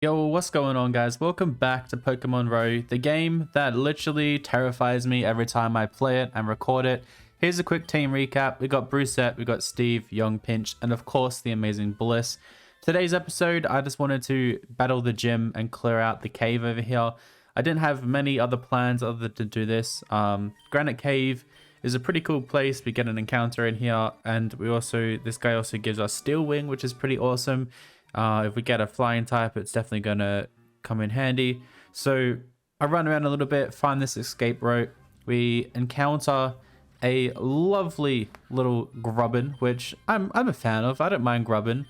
Yo, what's going on, guys? Welcome back to Pokemon ROWE, the game that literally terrifies me every time I play it and record it. Here's a quick team recap. We got Brusette, we got Steve, Young Pinch, and of course the amazing Bliss. Today's episode, I just wanted to battle the gym and clear out the cave over here. I didn't have many other plans other than to do this. Granite Cave is a pretty cool place. We get an encounter in here, and this guy also gives us Steel Wing, which is pretty awesome. If we get a flying type, it's definitely gonna come in handy. So I run around a little bit, find this escape rope. We encounter a lovely little Grubbin, which I'm a fan of. I don't mind Grubbin.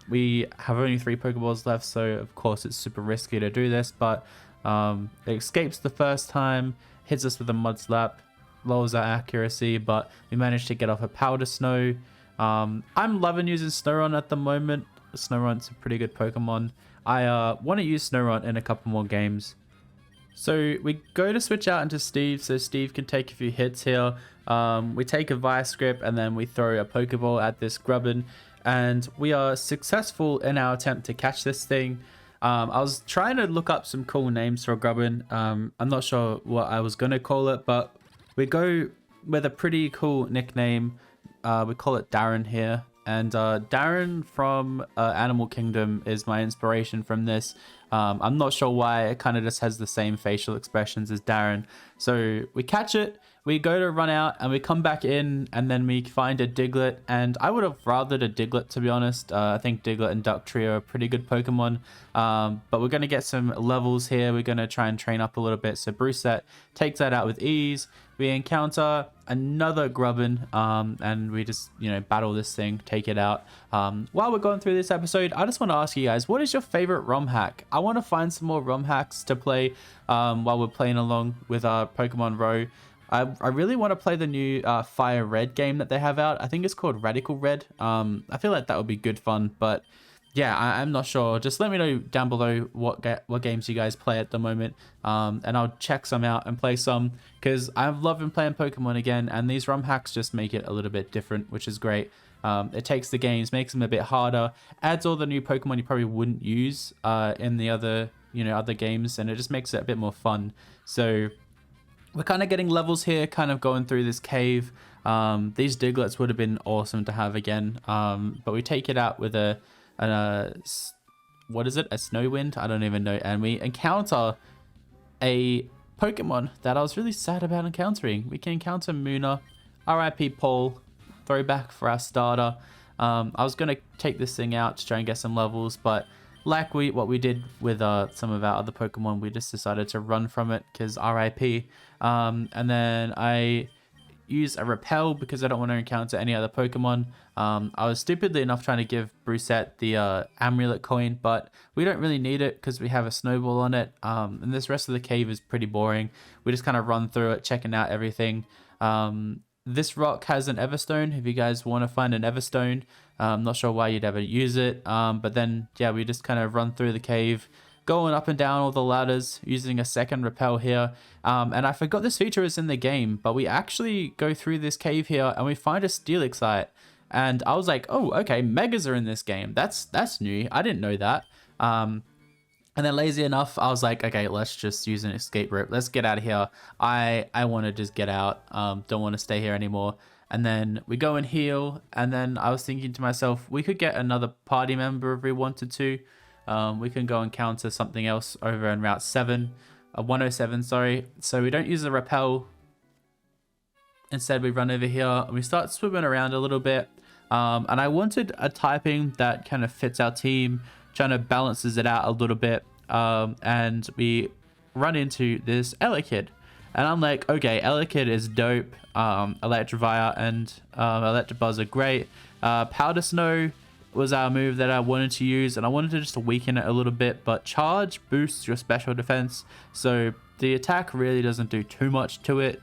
We have only 3 Pokeballs left, so of course it's super risky to do this, but it escapes the first time, hits us with a Mud Slap, lowers our accuracy, but we managed to get off a Powder Snow. I'm loving using Snorunt at the moment. Snorunt's a pretty good Pokemon. I want to use Snorunt in a couple more games. So we go to switch out into Steve, so Steve can take a few hits here. We take a Vice Grip and then we throw a Pokeball at this Grubbin, and we are successful in our attempt to catch this thing. I was trying to look up some cool names for a Grubbin. I'm not sure what I was going to call it, but we go with a pretty cool nickname. We call it Darren here. And Darren from Animal Kingdom is my inspiration from this. I'm not sure why, it kind of just has the same facial expressions as Darren. So we catch it, we go to run out, and we come back in, and then we find a Diglett. And I would have rathered a Diglett, to be honest. I think Diglett and Ducktrio are pretty good Pokemon. But we're going to get some levels here. We're going to try and train up a little bit. So Brusette takes that out with ease. We encounter another Grubbin, and we just, battle this thing, take it out. While we're going through this episode, I just want to ask you guys, what is your favorite ROM hack? I want to find some more ROM hacks to play while we're playing along with our Pokemon ROWE. I really want to play the new Fire Red game that they have out. I think it's called Radical Red. I feel like that would be good fun, but yeah, I'm not sure. Just let me know down below what games you guys play at the moment, and I'll check some out and play some, because I'm loving playing Pokemon again, and these ROM hacks just make it a little bit different, which is great. It takes the games, makes them a bit harder, adds all the new Pokemon you probably wouldn't use in the other games, and it just makes it a bit more fun. So we're kind of getting levels here, kind of going through this cave. These Digletts would have been awesome to have again, but we take it out with a what is it? A Snow Wind? I don't even know. And we encounter a Pokemon that I was really sad about encountering. We can encounter Munna, R.I.P Paul, throwback for our starter. I was going to take this thing out to try and get some levels, but like what we did with some of our other Pokemon, we just decided to run from it because R.I.P. And then I use a Repel because I don't want to encounter any other Pokemon. I was stupidly enough trying to give Brusette the Amulet coin, but we don't really need it because we have a Snowball on it. And this rest of the cave is pretty boring. We just kind of run through it, checking out everything. This rock has an Everstone if you guys want to find an Everstone. I'm not sure why you'd ever use it, but then yeah, we just kind of run through the cave, going up and down all the ladders, using a second Repel here. And I forgot this feature is in the game, but we actually go through this cave here and we find a Steelixite. And I was like, oh, okay, Megas are in this game. That's new. I didn't know that. And then lazy enough, I was like, okay, let's just use an escape rope. Let's get out of here. I want to just get out. Don't want to stay here anymore. And then we go and heal. And then I was thinking to myself, we could get another party member if we wanted to. We can go and counter something else over in Route 7, 107, sorry. So we don't use the Repel. Instead, we run over here and we start swimming around a little bit. And I wanted a typing that kind of fits our team, kind of balances it out a little bit. And we run into this Elekid. And I'm like, okay, Elekid is dope. Electivire and Electabuzz are great. Powder Snow was our move that I wanted to use, and I wanted to just weaken it a little bit, but Charge boosts your special defense, so the attack really doesn't do too much to it.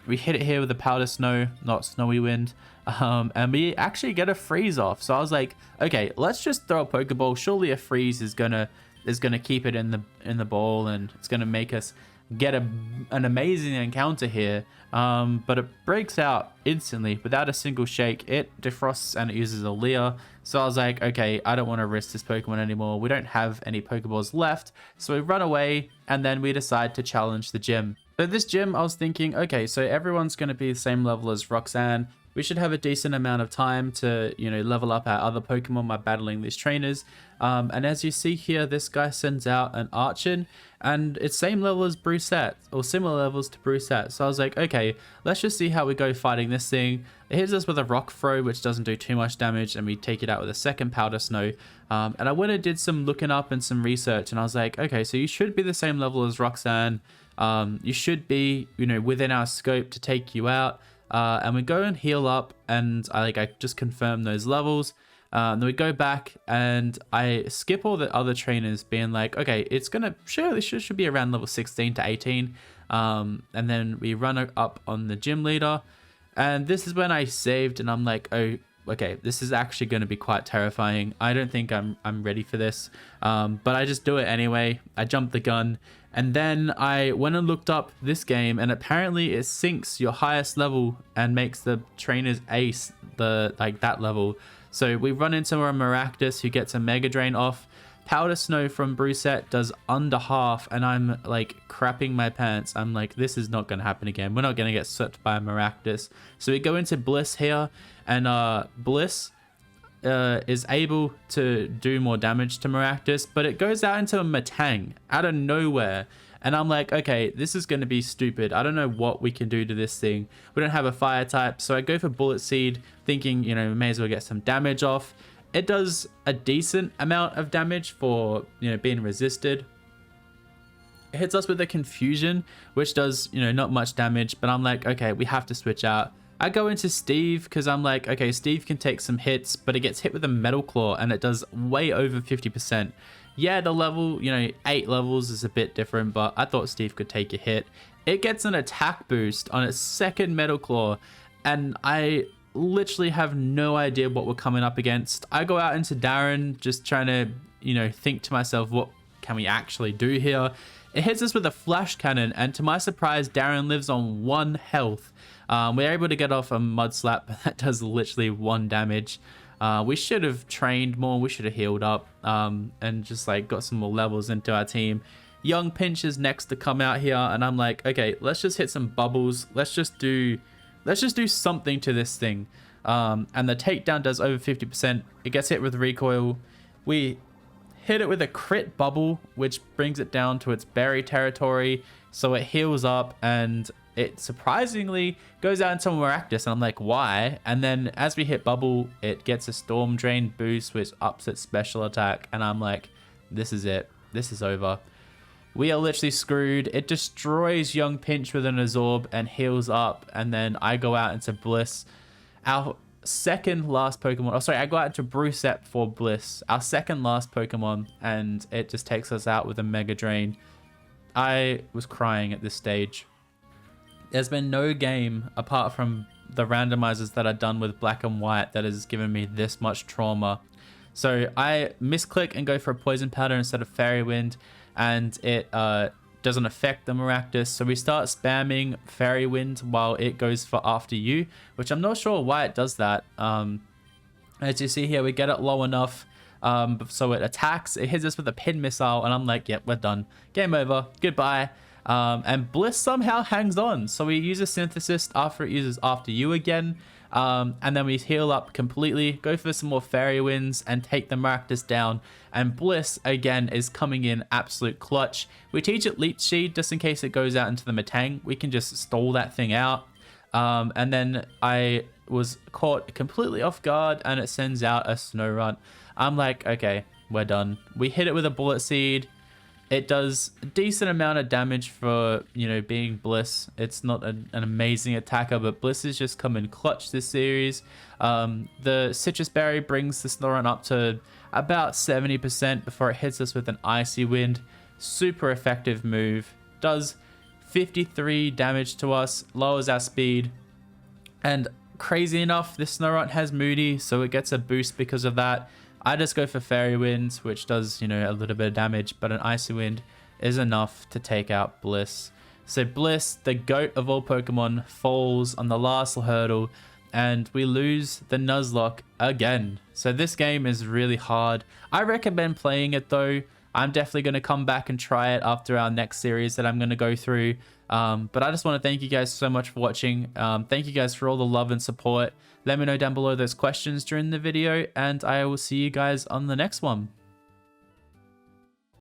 We hit it here with a Powder Snow, not Snowy Wind, and we actually get a freeze off. So I was like, okay, let's just throw a Pokeball. Surely a freeze is gonna keep it in the ball, and it's gonna make us get an amazing encounter here, but it breaks out instantly without a single shake. It defrosts and it uses a Leer. So I was like, okay, I don't want to risk this Pokemon anymore. We don't have any Pokeballs left. So we run away and then we decide to challenge the gym. So this gym, I was thinking, okay, so everyone's going to be the same level as Roxanne. We should have a decent amount of time to, level up our other Pokemon by battling these trainers. And as you see here, this guy sends out an Archon, and it's same level as Brucette, or similar levels to Brucette. So I was like, okay, let's just see how we go fighting this thing. It hits us with a Rock Throw, which doesn't do too much damage, and we take it out with a second Powder Snow. And I went and did some looking up and some research, and I was like, okay, so you should be the same level as Roxanne. You should be, within our scope to take you out. And we go and heal up, and I just confirm those levels. Then we go back and I skip all the other trainers, being like, okay, it's gonna should be around level 16 to 18. And then we run up on the gym leader, and this is when I saved, and I'm like, oh, okay, this is actually going to be quite terrifying. I don't think I'm ready for this, but I just do it anyway. I jump the gun. And then I went and looked up this game, and apparently it syncs your highest level and makes the trainers ace that level. So we run into a Maractus who gets a Mega Drain off. Powder Snow from Brucette does under half, and I'm like crapping my pants. I'm like, this is not going to happen again. We're not going to get swept by a Maractus. So we go into Bliss here, and Bliss is able to do more damage to Maractus, but it goes out into a Matang out of nowhere. And I'm like, okay, this is going to be stupid. I don't know what we can do to this thing. We don't have a fire type. So I go for Bullet Seed, thinking, we may as well get some damage off. It does a decent amount of damage for, being resisted. It hits us with a Confusion, which does, not much damage. But I'm like, okay, we have to switch out. I go into Steve because I'm like, okay, Steve can take some hits, but it gets hit with a Metal Claw and it does way over 50%. Yeah, the level, 8 levels is a bit different, but I thought Steve could take a hit. It gets an attack boost on its second Metal Claw, and I literally have no idea what we're coming up against. I go out into Darren, just trying to, think to myself, what can we actually do here? It hits us with a Flash Cannon, and to my surprise, Darren lives on 1 health. We're able to get off a Mud Slap, but that does literally 1 damage. We should have trained more. We should have healed up and just got some more levels into our team. Young Pinch is next to come out here, and I'm like, okay, let's just hit some bubbles. Let's just do something to this thing. And the takedown does over 50%. It gets hit with recoil. We hit it with a crit bubble, which brings it down to its berry territory. So it heals up, and it surprisingly goes out into Maractus, and I'm like, why? And then as we hit bubble, it gets a Storm Drain boost, which ups its special attack, and I'm like, this is it. This is over. We are literally screwed. It destroys Young Pinch with an Absorb and heals up, and then I go out into Bliss. Our second last Pokemon, I go out into Brucette for Bliss, our second last Pokemon, and it just takes us out with a Mega Drain. I was crying at this stage. There's been no game apart from the randomizers that I've done with Black and White that has given me this much trauma. So I misclick and go for a Poison Powder instead of Fairy Wind, and it doesn't affect the Maractus. So we start spamming Fairy Wind while it goes for After You, which I'm not sure why it does that. As you see here, we get it low enough. So it attacks, it hits us with a Pin Missile, and I'm like, yep, we're done. Game over, goodbye. And Bliss somehow hangs on. So we use a Synthesis after it uses After You again. And then we heal up completely, go for some more Fairy Winds, and take the Maractus down. And Bliss, again, is coming in absolute clutch. We teach it Leech Seed just in case it goes out into the Matang. We can just stall that thing out. And then I was caught completely off guard, and it sends out a Snorunt. I'm like, okay, we're done. We hit it with a Bullet Seed. It does a decent amount of damage for, being Bliss. It's not an amazing attacker, but Bliss is just come in clutch this series. The Citrus Berry brings the Snorunt up to about 70% before it hits us with an Icy Wind. Super effective move. Does 53 damage to us, lowers our speed. And crazy enough, this Snorunt has Moody, so it gets a boost because of that. I just go for Fairy Winds, which does, a little bit of damage, but an Icy Wind is enough to take out Bliss. So Bliss, the GOAT of all Pokemon, falls on the last hurdle and we lose the Nuzlocke again. So this game is really hard. I recommend playing it though. I'm definitely going to come back and try it after our next series that I'm going to go through. But I just want to thank you guys so much for watching. Thank you guys for all the love and support. Let me know down below those questions during the video, and I will see you guys on the next one.